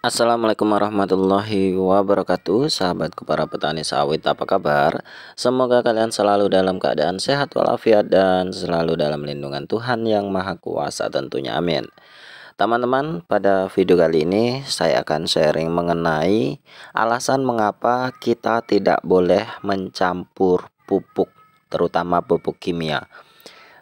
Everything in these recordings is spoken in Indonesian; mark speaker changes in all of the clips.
Speaker 1: Assalamualaikum warahmatullahi wabarakatuh. Sahabatku para petani sawit, apa kabar? Semoga kalian selalu dalam keadaan sehat walafiat dan selalu dalam lindungan Tuhan yang Maha Kuasa tentunya, amin. Teman-teman, pada video kali ini saya akan sharing mengenai alasan mengapa kita tidak boleh mencampur pupuk, terutama pupuk kimia.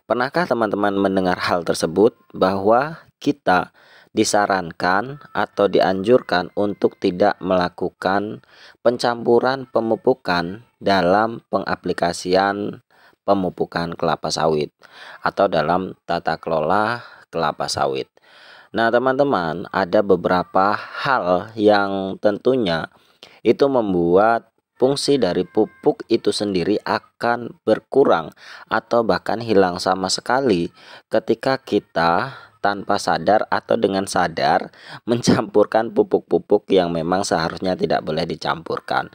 Speaker 1: Pernahkah teman-teman mendengar hal tersebut, bahwa kita disarankan atau dianjurkan untuk tidak melakukan pencampuran pemupukan dalam pengaplikasian pemupukan kelapa sawit atau dalam tata kelola kelapa sawit? Nah, teman-teman, ada beberapa hal yang tentunya itu membuat fungsi dari pupuk itu sendiri akan berkurang atau bahkan hilang sama sekali ketika kita tanpa sadar atau dengan sadar mencampurkan pupuk-pupuk yang memang seharusnya tidak boleh dicampurkan.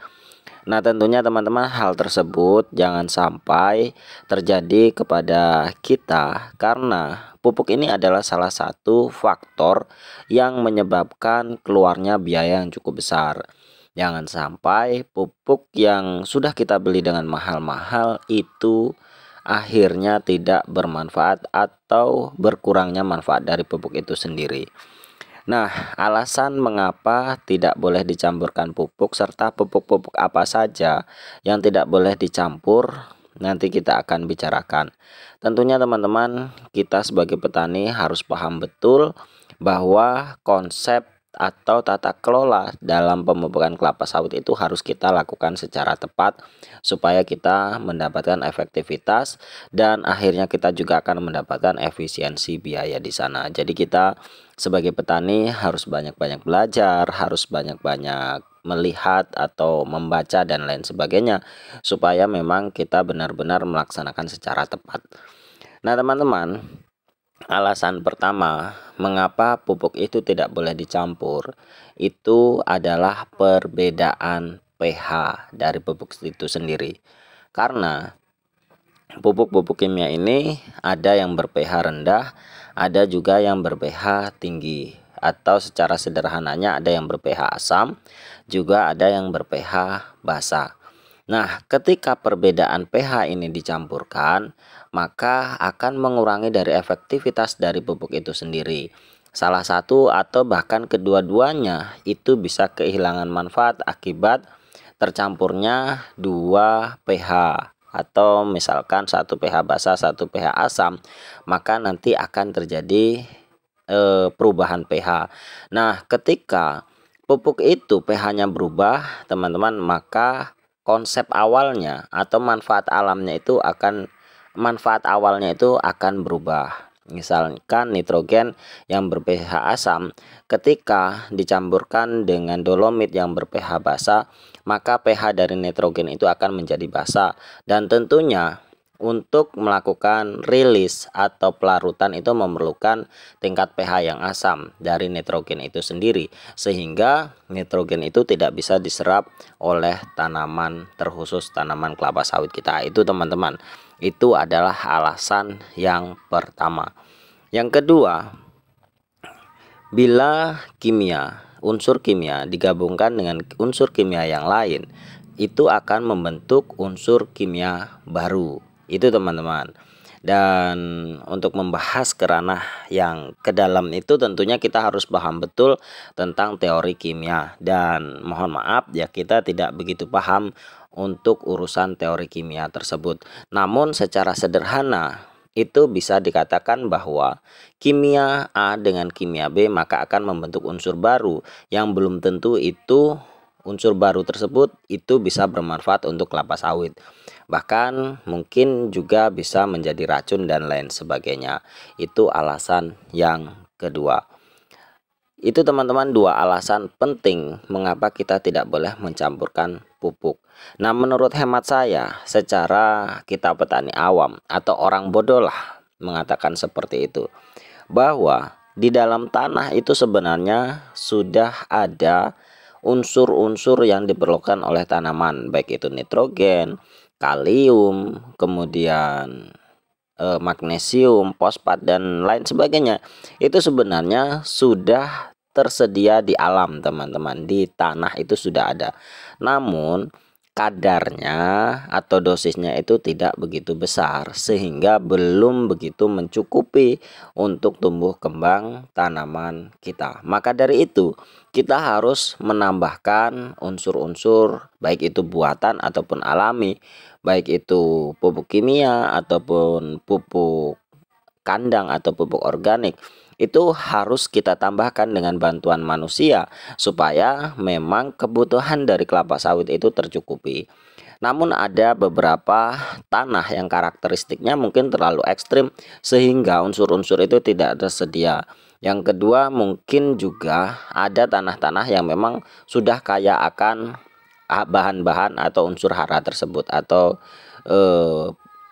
Speaker 1: Nah, tentunya teman-teman, hal tersebut jangan sampai terjadi kepada kita, karena pupuk ini adalah salah satu faktor yang menyebabkan keluarnya biaya yang cukup besar. Jangan sampai pupuk yang sudah kita beli dengan mahal-mahal itu akhirnya tidak bermanfaat atau berkurangnya manfaat dari pupuk itu sendiri. Nah, alasan mengapa tidak boleh dicampurkan pupuk serta pupuk-pupuk apa saja yang tidak boleh dicampur, nanti kita akan bicarakan. Tentunya teman-teman, kita sebagai petani harus paham betul bahwa konsep atau tata kelola dalam pemupukan kelapa sawit itu harus kita lakukan secara tepat supaya kita mendapatkan efektivitas dan akhirnya kita juga akan mendapatkan efisiensi biaya di sana. Jadi kita sebagai petani harus banyak-banyak belajar, harus banyak-banyak melihat atau membaca dan lain sebagainya supaya memang kita benar-benar melaksanakan secara tepat. Nah, teman-teman, alasan pertama mengapa pupuk itu tidak boleh dicampur itu adalah perbedaan pH dari pupuk itu sendiri. Karena pupuk-pupuk kimia ini ada yang ber-pH rendah, ada juga yang ber-pH tinggi, atau secara sederhananya ada yang ber-pH asam, juga ada yang ber-pH basa. Nah, ketika perbedaan pH ini dicampurkan, maka akan mengurangi dari efektivitas dari pupuk itu sendiri. Salah satu atau bahkan kedua-duanya itu bisa kehilangan manfaat akibat tercampurnya dua pH, atau misalkan satu pH basa, satu pH asam, maka nanti akan terjadi perubahan pH. Nah, ketika pupuk itu pH-nya berubah, teman-teman, maka konsep awalnya atau manfaat awalnya itu akan berubah. Misalkan nitrogen yang ber-pH asam ketika dicampurkan dengan dolomit yang ber-pH basa, maka pH dari nitrogen itu akan menjadi basa, dan tentunya untuk melakukan rilis atau pelarutan itu memerlukan tingkat pH yang asam dari nitrogen itu sendiri, sehingga nitrogen itu tidak bisa diserap oleh tanaman, terkhusus tanaman kelapa sawit kita. Itu teman-teman, itu adalah alasan yang pertama. Yang kedua, bila unsur kimia digabungkan dengan unsur kimia yang lain, itu akan membentuk unsur kimia baru. Itu teman-teman. Dan untuk membahas ke ranah yang ke dalam itu tentunya kita harus paham betul tentang teori kimia, dan mohon maaf ya, kita tidak begitu paham untuk urusan teori kimia tersebut. Namun secara sederhana itu bisa dikatakan bahwa kimia A dengan kimia B maka akan membentuk unsur baru yang belum tentu itu unsur baru tersebut itu bisa bermanfaat untuk kelapa sawit. Bahkan mungkin juga bisa menjadi racun dan lain sebagainya. Itu alasan yang kedua. Itu teman-teman, dua alasan penting mengapa kita tidak boleh mencampurkan pupuk. Nah, menurut hemat saya, secara kita petani awam atau orang bodoh lah mengatakan seperti itu, bahwa di dalam tanah itu sebenarnya sudah ada unsur-unsur yang diperlukan oleh tanaman, baik itu nitrogen, kalium, kemudian magnesium, fosfat dan lain sebagainya. Itu sebenarnya sudah tersedia di alam teman-teman, di tanah itu sudah ada. Namun kadarnya atau dosisnya itu tidak begitu besar sehingga belum begitu mencukupi untuk tumbuh kembang tanaman kita. Maka dari itu kita harus menambahkan unsur-unsur baik itu buatan ataupun alami, baik itu pupuk kimia ataupun pupuk kandang atau pupuk organik, itu harus kita tambahkan dengan bantuan manusia supaya memang kebutuhan dari kelapa sawit itu tercukupi. Namun ada beberapa tanah yang karakteristiknya mungkin terlalu ekstrim sehingga unsur-unsur itu tidak tersedia. Yang kedua, mungkin juga ada tanah-tanah yang memang sudah kaya akan bahan-bahan atau unsur hara tersebut atau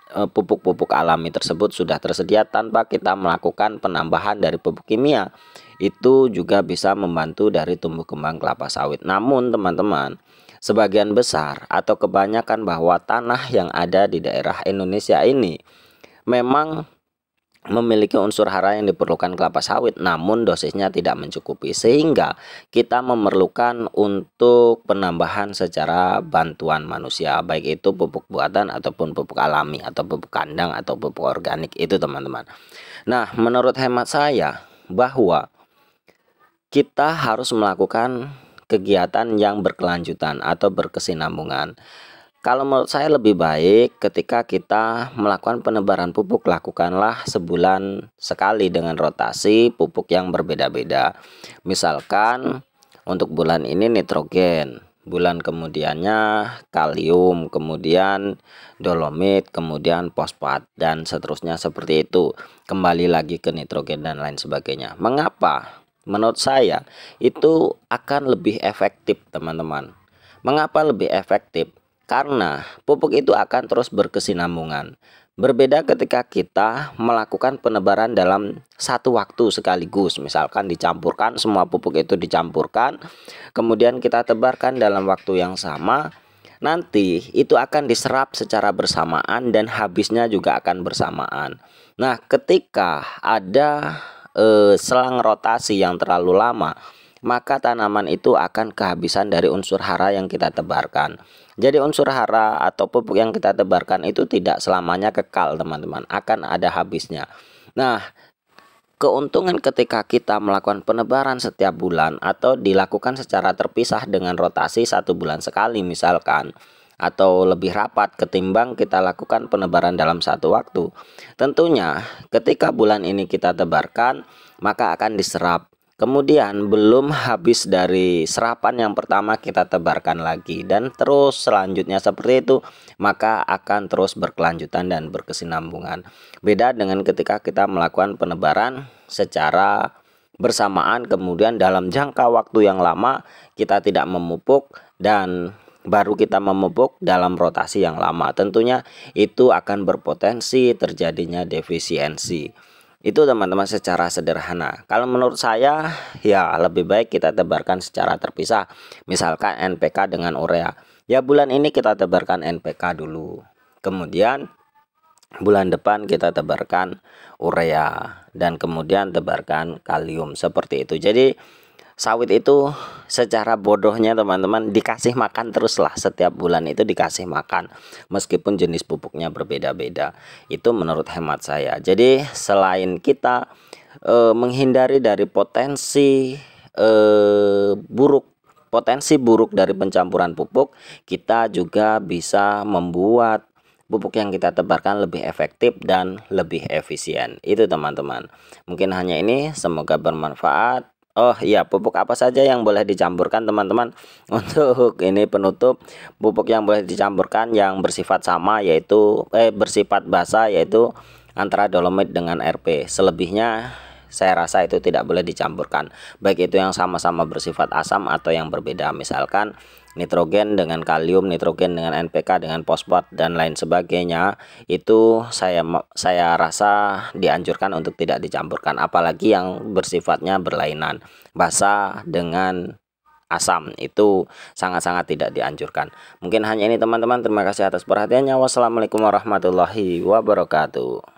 Speaker 1: pupuk-pupuk alami tersebut sudah tersedia tanpa kita melakukan penambahan dari pupuk kimia. Itu juga bisa membantu dari tumbuh kembang kelapa sawit. Namun teman-teman, sebagian besar atau kebanyakan bahwa tanah yang ada di daerah Indonesia ini memang memiliki unsur hara yang diperlukan kelapa sawit, namun dosisnya tidak mencukupi sehingga kita memerlukan untuk penambahan secara bantuan manusia, baik itu pupuk buatan ataupun pupuk alami atau pupuk kandang atau pupuk organik itu teman-teman. Nah, menurut hemat saya bahwa kita harus melakukan kegiatan yang berkelanjutan atau berkesinambungan. Kalau menurut saya lebih baik ketika kita melakukan penebaran pupuk, lakukanlah sebulan sekali dengan rotasi pupuk yang berbeda-beda. Misalkan untuk bulan ini nitrogen, bulan kemudiannya kalium, kemudian dolomit, kemudian fosfat, dan seterusnya seperti itu. Kembali lagi ke nitrogen dan lain sebagainya. Mengapa? Menurut saya itu akan lebih efektif teman-teman. Mengapa lebih efektif? Karena pupuk itu akan terus berkesinambungan. Berbeda ketika kita melakukan penebaran dalam satu waktu sekaligus. Misalkan dicampurkan, semua pupuk itu dicampurkan, kemudian kita tebarkan dalam waktu yang sama. Nanti itu akan diserap secara bersamaan dan habisnya juga akan bersamaan. Nah, ketika ada selang rotasi yang terlalu lama, maka tanaman itu akan kehabisan dari unsur hara yang kita tebarkan. Jadi unsur hara atau pupuk yang kita tebarkan itu tidak selamanya kekal teman-teman, akan ada habisnya. Nah, keuntungan ketika kita melakukan penebaran setiap bulan atau dilakukan secara terpisah dengan rotasi 1 bulan sekali misalkan, atau lebih rapat ketimbang kita lakukan penebaran dalam satu waktu. Tentunya ketika bulan ini kita tebarkan, maka akan diserap. Kemudian belum habis dari serapan yang pertama kita tebarkan lagi dan terus selanjutnya seperti itu, maka akan terus berkelanjutan dan berkesinambungan. Beda dengan ketika kita melakukan penebaran secara bersamaan, kemudian dalam jangka waktu yang lama kita tidak memupuk dan baru kita memupuk dalam rotasi yang lama. Tentunya itu akan berpotensi terjadinya defisiensi. Itu teman-teman secara sederhana. Kalau menurut saya ya lebih baik kita tebarkan secara terpisah. Misalkan NPK dengan urea. Ya bulan ini kita tebarkan NPK dulu. Kemudian bulan depan kita tebarkan urea dan kemudian tebarkan kalium seperti itu. Jadi sawit itu secara bodohnya teman-teman dikasih makan teruslah, setiap bulan itu dikasih makan meskipun jenis pupuknya berbeda-beda. Itu menurut hemat saya. Jadi selain kita menghindari dari potensi buruk dari pencampuran pupuk, kita juga bisa membuat pupuk yang kita tebarkan lebih efektif dan lebih efisien. Itu teman-teman. Mungkin hanya ini, semoga bermanfaat. Oh iya, pupuk apa saja yang boleh dicampurkan teman-teman? Untuk ini penutup, pupuk yang boleh dicampurkan yang bersifat sama yaitu bersifat basa yaitu antara dolomit dengan RP. Selebihnya saya rasa itu tidak boleh dicampurkan, baik itu yang sama-sama bersifat asam atau yang berbeda. Misalkan nitrogen dengan kalium, nitrogen dengan NPK dengan fosfat dan lain sebagainya, itu saya rasa dianjurkan untuk tidak dicampurkan, apalagi yang bersifatnya berlainan. Basa dengan asam itu sangat-sangat tidak dianjurkan. Mungkin hanya ini teman-teman, terima kasih atas perhatiannya. Wassalamualaikum warahmatullahi wabarakatuh.